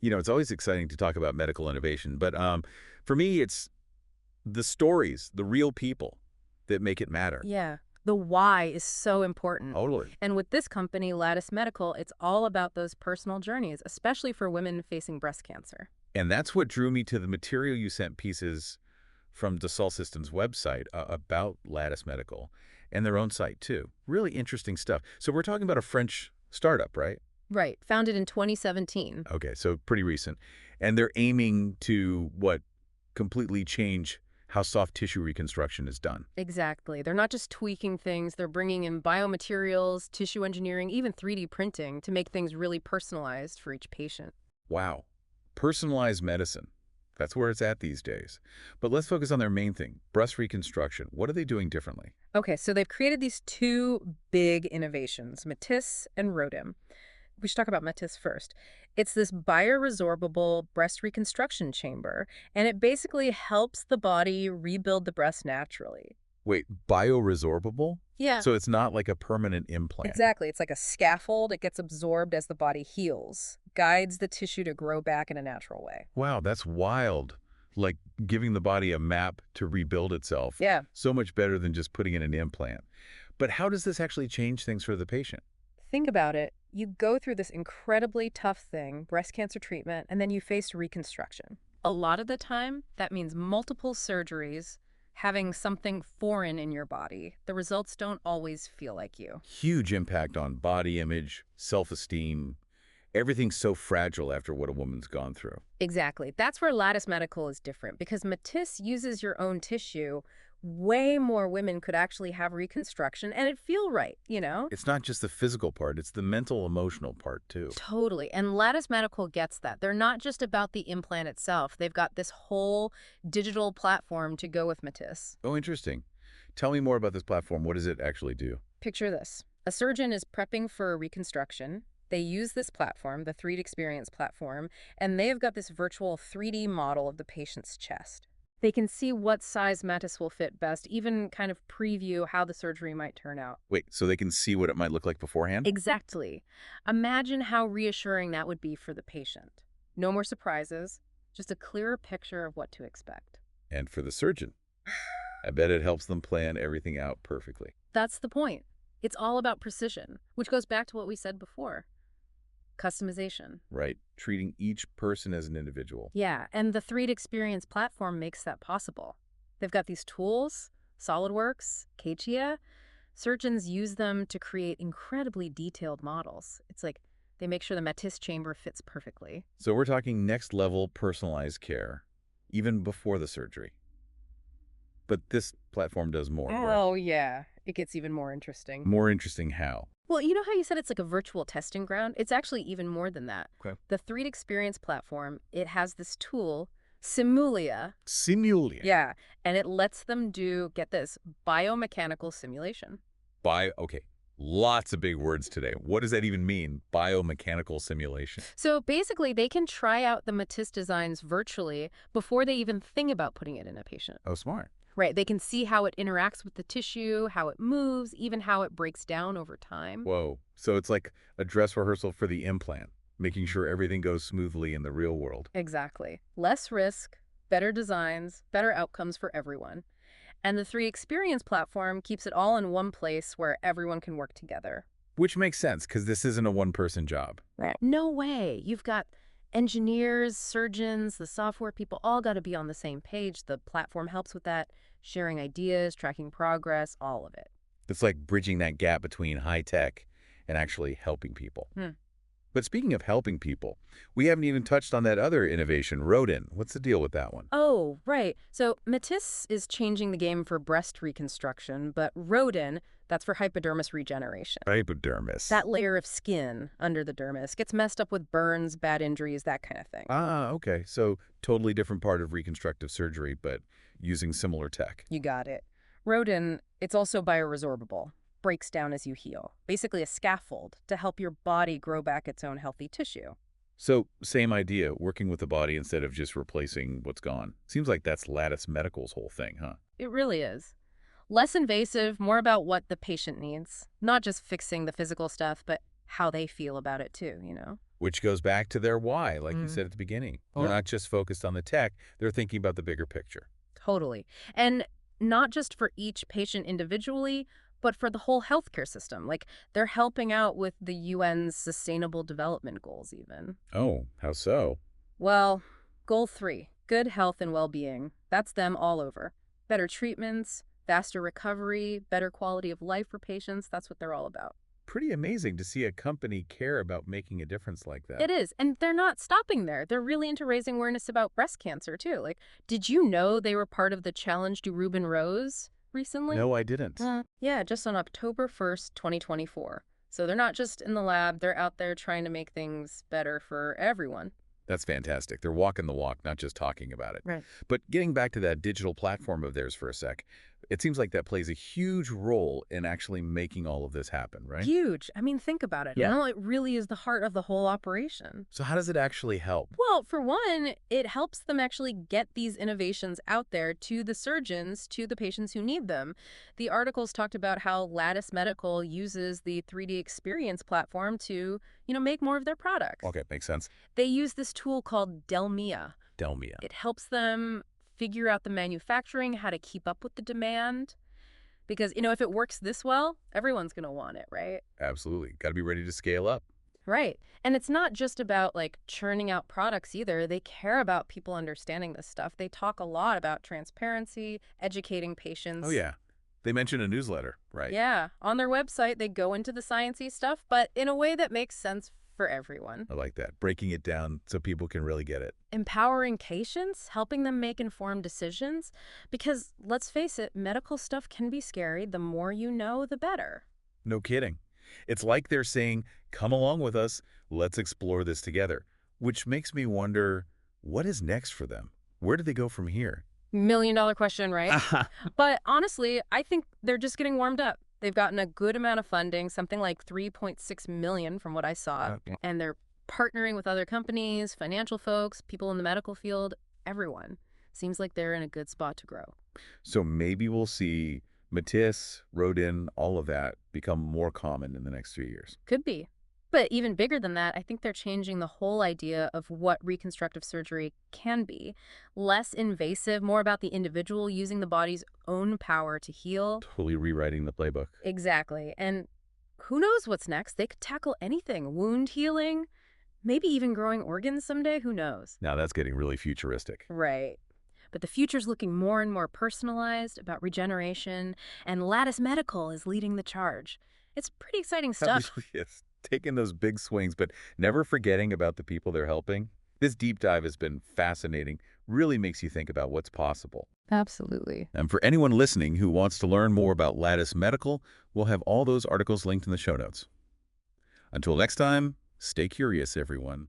It's always exciting to talk about medical innovation, but for me, it's the stories, the real people that make it matter. Yeah. The why is so important. Totally. And with this company, Lattice Medical, it's all about those personal journeys, especially for women facing breast cancer. And that's what drew me to the material you sent pieces from Dassault Systems' website about Lattice Medical and their own site, too. Really interesting stuff. So we're talking about a French startup, right? Right. Founded in 2017. Okay, so pretty recent. And they're aiming to, what, completely change how soft tissue reconstruction is done. Exactly. They're not just tweaking things, they're bringing in biomaterials, tissue engineering, even 3D printing to make things really personalized for each patient. Wow. Personalized medicine. That's where it's at these days. But let's focus on their main thing, breast reconstruction. What are they doing differently? Okay, so they've created these two big innovations, Matisse and Rodim. We should talk about Matisse first. It's this bioresorbable breast reconstruction chamber, and it basically helps the body rebuild the breast naturally. Wait, bioresorbable? Yeah. So it's not like a permanent implant. Exactly. It's like a scaffold. It gets absorbed as the body heals, guides the tissue to grow back in a natural way. Wow, that's wild. Like giving the body a map to rebuild itself. Yeah. So much better than just putting in an implant. But how does this actually change things for the patient? Think about it. You go through this incredibly tough thing, breast cancer treatment, and then you face reconstruction. A lot of the time, that means multiple surgeries, having something foreign in your body. The results don't always feel like you. Huge impact on body image, self-esteem. Everything's so fragile after what a woman's gone through. Exactly. That's where Lattice Medical is different because Matisse uses your own tissue. Way more women could actually have reconstruction and it feel right, you know? It's not just the physical part, it's the mental, emotional part, too. Totally. And Lattice Medical gets that. They're not just about the implant itself. They've got this whole digital platform to go with Matisse. Oh, interesting. Tell me more about this platform. What does it actually do? Picture this. A surgeon is prepping for a reconstruction. They use this platform, the 3D Experience platform, and they've got this virtual 3D model of the patient's chest. They can see what size Matisse will fit best, even kind of preview how the surgery might turn out. Wait, so they can see what it might look like beforehand? Exactly. Imagine how reassuring that would be for the patient. No more surprises, just a clearer picture of what to expect. And for the surgeon, I bet it helps them plan everything out perfectly. That's the point. It's all about precision, which goes back to what we said before. Customization. Right, treating each person as an individual. Yeah, and the 3D Experience platform makes that possible. They've got these tools, SolidWorks, Katia. Surgeons use them to create incredibly detailed models. It's like they make sure the Matisse chamber fits perfectly. So we're talking next level personalized care, even before the surgery. But this platform does more, right? Oh, yeah. It gets even more interesting. More interesting how? Well, you know how you said it's like a virtual testing ground? It's actually even more than that. Okay. The 3D Experience platform, it has this tool, Simulia. Simulia. Yeah, and it lets them do, get this, biomechanical simulation. Okay, lots of big words today. What does that even mean, biomechanical simulation? So basically, they can try out the Matisse designs virtually before they even think about putting it in a patient. Oh, smart. Right, they can see how it interacts with the tissue, how it moves, even how it breaks down over time. Whoa, so it's like a dress rehearsal for the implant, making sure everything goes smoothly in the real world. Exactly. Less risk, better designs, better outcomes for everyone. And the 3 Experience platform keeps it all in one place where everyone can work together. Which makes sense, because this isn't a one-person job. Right. No way. You've got engineers, surgeons, the software people all got to be on the same page. The platform helps with that, sharing ideas, tracking progress, all of it. It's like bridging that gap between high tech and actually helping people. But speaking of helping people, we haven't even touched on that other innovation, Rodin. What's the deal with that one? Oh, right. So Matisse is changing the game for breast reconstruction, but Rodin, that's for hypodermis regeneration. Hypodermis. That layer of skin under the dermis gets messed up with burns, bad injuries, that kind of thing. Ah, okay. So totally different part of reconstructive surgery, but using similar tech. You got it. Rodin, it's also bioresorbable. Breaks down as you heal. Basically a scaffold to help your body grow back its own healthy tissue. So same idea, working with the body instead of just replacing what's gone. Seems like that's Lattice Medical's whole thing, huh? It really is. Less invasive, more about what the patient needs. Not just fixing the physical stuff, but how they feel about it too, you know? Which goes back to their why, like you Mm. said at the beginning. Oh, They're yeah. not just focused on the tech, they're thinking about the bigger picture. Totally. And not just for each patient individually, but for the whole healthcare system. Like they're helping out with the UN's Sustainable Development Goals, even. Oh, how so? Well, goal 3, good health and well-being. That's them all over. Better treatments, faster recovery, better quality of life for patients. That's what they're all about. Pretty amazing to see a company care about making a difference like that. It is. And they're not stopping there. They're really into raising awareness about breast cancer, too. Like, did you know they were part of the Challenge to Rubin Rose recently? No, I didn't. Yeah, just on October 1st, 2024. So they're not just in the lab, they're out there trying to make things better for everyone. That's fantastic. They're walking the walk, not just talking about it. Right. But getting back to that digital platform of theirs for a sec, it seems like that plays a huge role in actually making all of this happen, right? Huge. I mean, think about it. Yeah. No, it really is the heart of the whole operation. So how does it actually help? Well, for one, it helps them actually get these innovations out there to the surgeons, to the patients who need them. The articles talked about how Lattice Medical uses the 3D Experience platform to, make more of their products. Okay, makes sense. They use this tool called Delmia. Delmia. It helps them figure out the manufacturing, how to keep up with the demand. Because, if it works this well, everyone's going to want it, right? Absolutely. Got to be ready to scale up. Right. And it's not just about churning out products either. They care about people understanding this stuff. They talk a lot about transparency, educating patients. Oh, yeah. They mentioned a newsletter, right? Yeah. On their website, they go into the sciencey stuff, but in a way that makes sense for everyone. I like that. Breaking it down so people can really get it. Empowering patients, helping them make informed decisions. Because let's face it, medical stuff can be scary. The more you know, the better. No kidding. It's like they're saying, come along with us, let's explore this together. Which makes me wonder, what is next for them? Where do they go from here? $1 million question, right? But honestly, I think they're just getting warmed up. They've gotten a good amount of funding, something like $3.6 million from what I saw. Okay. And they're partnering with other companies, financial folks, people in the medical field, everyone. Seems like they're in a good spot to grow. So maybe we'll see Matisse, Rodin, all of that become more common in the next 3 years. Could be. But even bigger than that, I think they're changing the whole idea of what reconstructive surgery can be. Less invasive, more about the individual using the body's own power to heal. Totally rewriting the playbook. Exactly. And who knows what's next? They could tackle anything. Wound healing, maybe even growing organs someday. Who knows? Now that's getting really futuristic. Right. But the future's looking more and more personalized, about regeneration, and Lattice Medical is leading the charge. It's pretty exciting stuff. Yes, taking those big swings, but never forgetting about the people they're helping. This deep dive has been fascinating, really makes you think about what's possible. Absolutely. And for anyone listening who wants to learn more about Lattice Medical, we'll have all those articles linked in the show notes. Until next time, stay curious, everyone.